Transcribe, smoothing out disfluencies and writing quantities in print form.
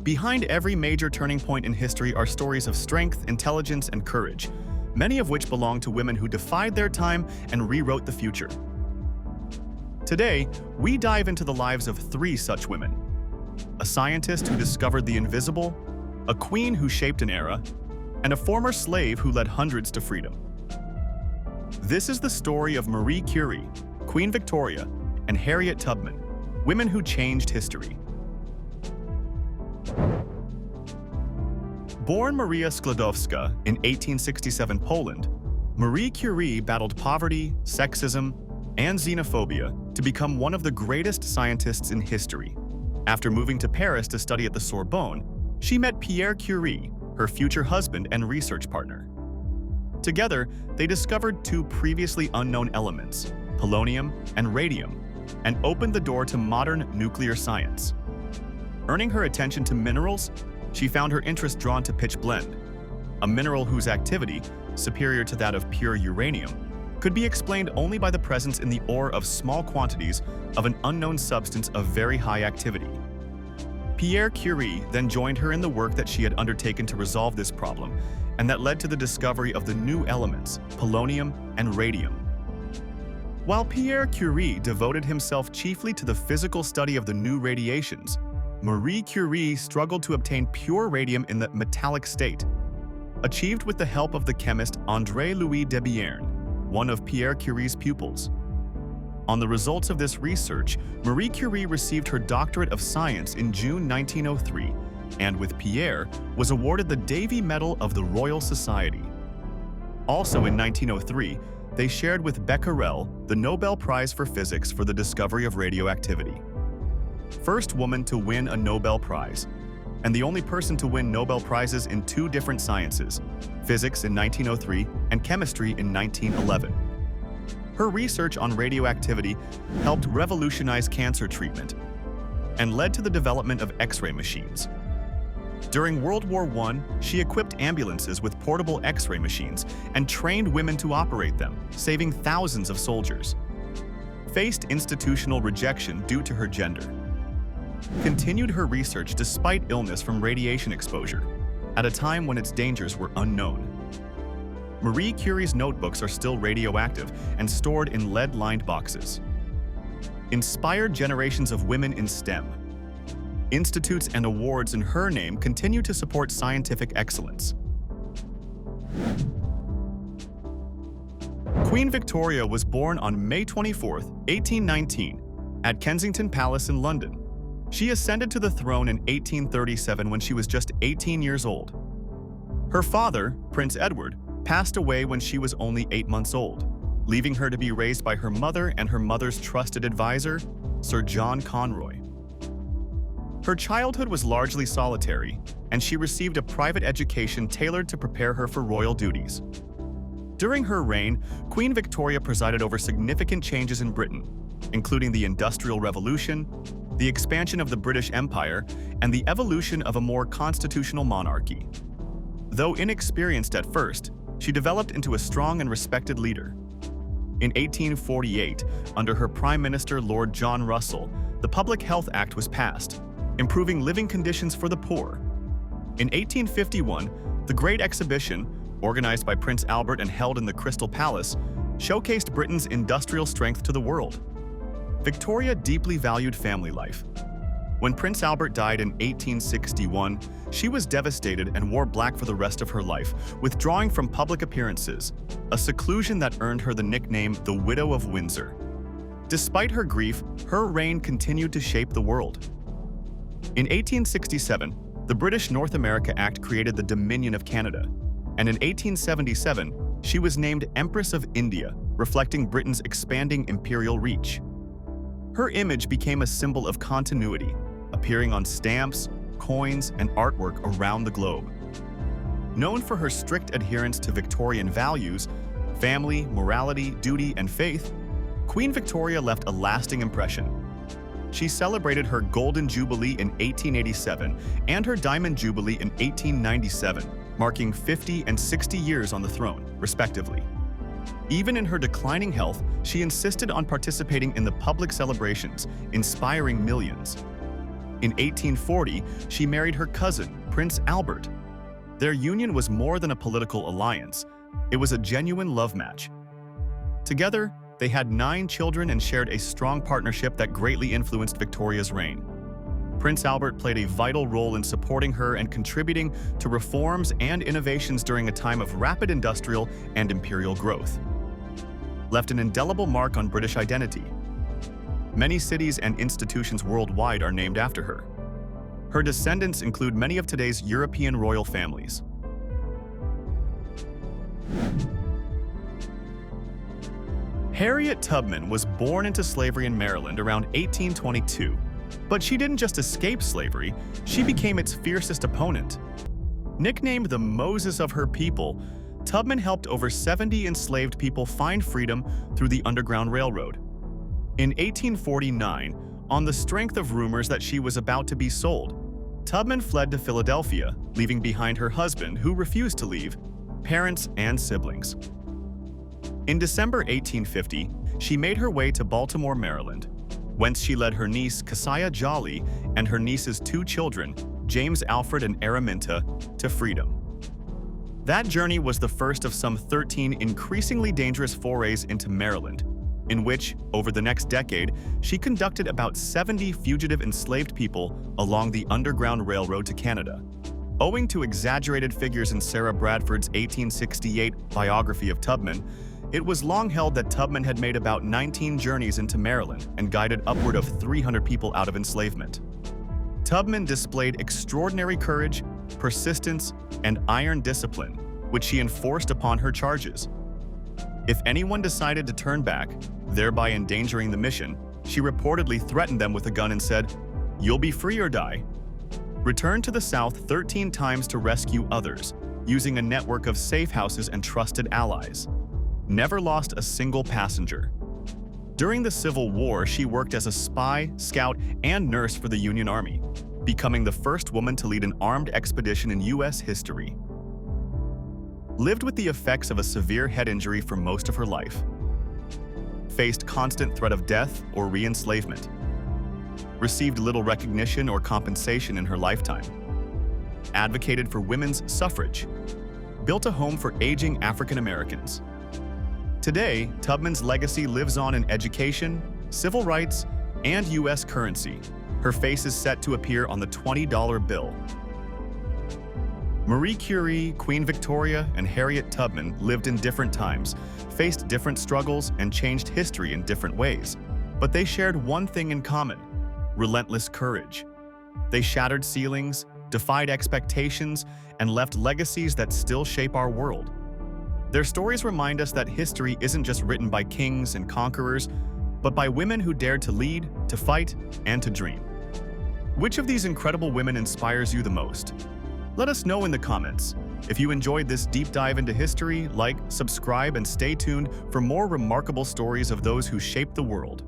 Behind every major turning point in history are stories of strength, intelligence, and courage, many of which belong to women who defied their time and rewrote the future. Today, we dive into the lives of three such women: a scientist who discovered the invisible, a queen who shaped an era, and a former slave who led hundreds to freedom. This is the story of Marie Curie, Queen Victoria, and Harriet Tubman, women who changed history. Born Maria Sklodowska in 1867 Poland, Marie Curie battled poverty, sexism, and xenophobia to become one of the greatest scientists in history. After moving to Paris to study at the Sorbonne, she met Pierre Curie, her future husband and research partner. Together, they discovered two previously unknown elements, polonium and radium, and opened the door to modern nuclear science. Earning her attention to minerals, she found her interest drawn to pitchblende, a mineral whose activity, superior to that of pure uranium, could be explained only by the presence in the ore of small quantities of an unknown substance of very high activity. Pierre Curie then joined her in the work that she had undertaken to resolve this problem, and that led to the discovery of the new elements, polonium and radium. While Pierre Curie devoted himself chiefly to the physical study of the new radiations, Marie Curie struggled to obtain pure radium in the metallic state, achieved with the help of the chemist André-Louis Debierne, one of Pierre Curie's pupils. On the results of this research, Marie Curie received her doctorate of science in June 1903, and with Pierre, was awarded the Davy Medal of the Royal Society. Also in 1903, they shared with Becquerel the Nobel Prize for Physics for the discovery of radioactivity. First woman to win a Nobel Prize, and the only person to win Nobel Prizes in two different sciences, physics in 1903 and chemistry in 1911. Her research on radioactivity helped revolutionize cancer treatment and led to the development of X-ray machines. During World War I, she equipped ambulances with portable X-ray machines and trained women to operate them, saving thousands of soldiers. Faced institutional rejection due to her gender. Continued her research despite illness from radiation exposure, at a time when its dangers were unknown. Marie Curie's notebooks are still radioactive and stored in lead-lined boxes. Inspired generations of women in STEM. Institutes and awards in her name continue to support scientific excellence. Queen Victoria was born on May 24, 1819, at Kensington Palace in London. She ascended to the throne in 1837 when she was just 18 years old. Her father, Prince Edward, passed away when she was only 8 months old, leaving her to be raised by her mother and her mother's trusted advisor, Sir John Conroy. Her childhood was largely solitary, and she received a private education tailored to prepare her for royal duties. During her reign, Queen Victoria presided over significant changes in Britain, including the Industrial Revolution, the expansion of the British Empire, and the evolution of a more constitutional monarchy. Though inexperienced at first, she developed into a strong and respected leader. In 1848, under her Prime Minister Lord John Russell, the Public Health Act was passed, improving living conditions for the poor. In 1851, the Great Exhibition, organized by Prince Albert and held in the Crystal Palace, showcased Britain's industrial strength to the world. Victoria deeply valued family life. When Prince Albert died in 1861, she was devastated and wore black for the rest of her life, withdrawing from public appearances, a seclusion that earned her the nickname the Widow of Windsor. Despite her grief, her reign continued to shape the world. In 1867, the British North America Act created the Dominion of Canada, and in 1877, she was named Empress of India, reflecting Britain's expanding imperial reach. Her image became a symbol of continuity, appearing on stamps, coins, and artwork around the globe. Known for her strict adherence to Victorian values, family, morality, duty, and faith, Queen Victoria left a lasting impression. She celebrated her Golden Jubilee in 1887 and her Diamond Jubilee in 1897, marking 50 and 60 years on the throne, respectively. Even in her declining health, she insisted on participating in the public celebrations, inspiring millions. In 1840, she married her cousin, Prince Albert. Their union was more than a political alliance. It was a genuine love match. Together, they had 9 children and shared a strong partnership that greatly influenced Victoria's reign. Prince Albert played a vital role in supporting her and contributing to reforms and innovations during a time of rapid industrial and imperial growth. Left an indelible mark on British identity. Many cities and institutions worldwide are named after her. Her descendants include many of today's European royal families. Harriet Tubman was born into slavery in Maryland around 1822. But she didn't just escape slavery, she became its fiercest opponent. Nicknamed the Moses of her people, Tubman helped over 70 enslaved people find freedom through the Underground Railroad. In 1849, on the strength of rumors that she was about to be sold, Tubman fled to Philadelphia, leaving behind her husband, who refused to leave, parents, and siblings. In December 1850, she made her way to Baltimore, Maryland, whence she led her niece, Keziah Jolly, and her niece's 2 children, James Alfred and Araminta, to freedom. That journey was the first of some 13 increasingly dangerous forays into Maryland, in which, over the next decade, she conducted about 70 fugitive enslaved people along the Underground Railroad to Canada. Owing to exaggerated figures in Sarah Bradford's 1868 biography of Tubman, it was long held that Tubman had made about 19 journeys into Maryland and guided upward of 300 people out of enslavement. Tubman displayed extraordinary courage, persistence, and iron discipline, which she enforced upon her charges. If anyone decided to turn back, thereby endangering the mission, she reportedly threatened them with a gun and said, "You'll be free or die." Returned to the South 13 times to rescue others, using a network of safe houses and trusted allies. Never lost a single passenger. During the Civil War, she worked as a spy, scout, and nurse for the Union Army, becoming the first woman to lead an armed expedition in U.S. history. Lived with the effects of a severe head injury for most of her life. Faced constant threat of death or re-enslavement. Received little recognition or compensation in her lifetime. Advocated for women's suffrage. Built a home for aging African Americans. Today, Tubman's legacy lives on in education, civil rights, and U.S. currency. Her face is set to appear on the $20 bill. Marie Curie, Queen Victoria, and Harriet Tubman lived in different times, faced different struggles, and changed history in different ways. But they shared one thing in common: relentless courage. They shattered ceilings, defied expectations, and left legacies that still shape our world. Their stories remind us that history isn't just written by kings and conquerors, but by women who dared to lead, to fight, and to dream. Which of these incredible women inspires you the most? Let us know in the comments. If you enjoyed this deep dive into history, like, subscribe, and stay tuned for more remarkable stories of those who shaped the world.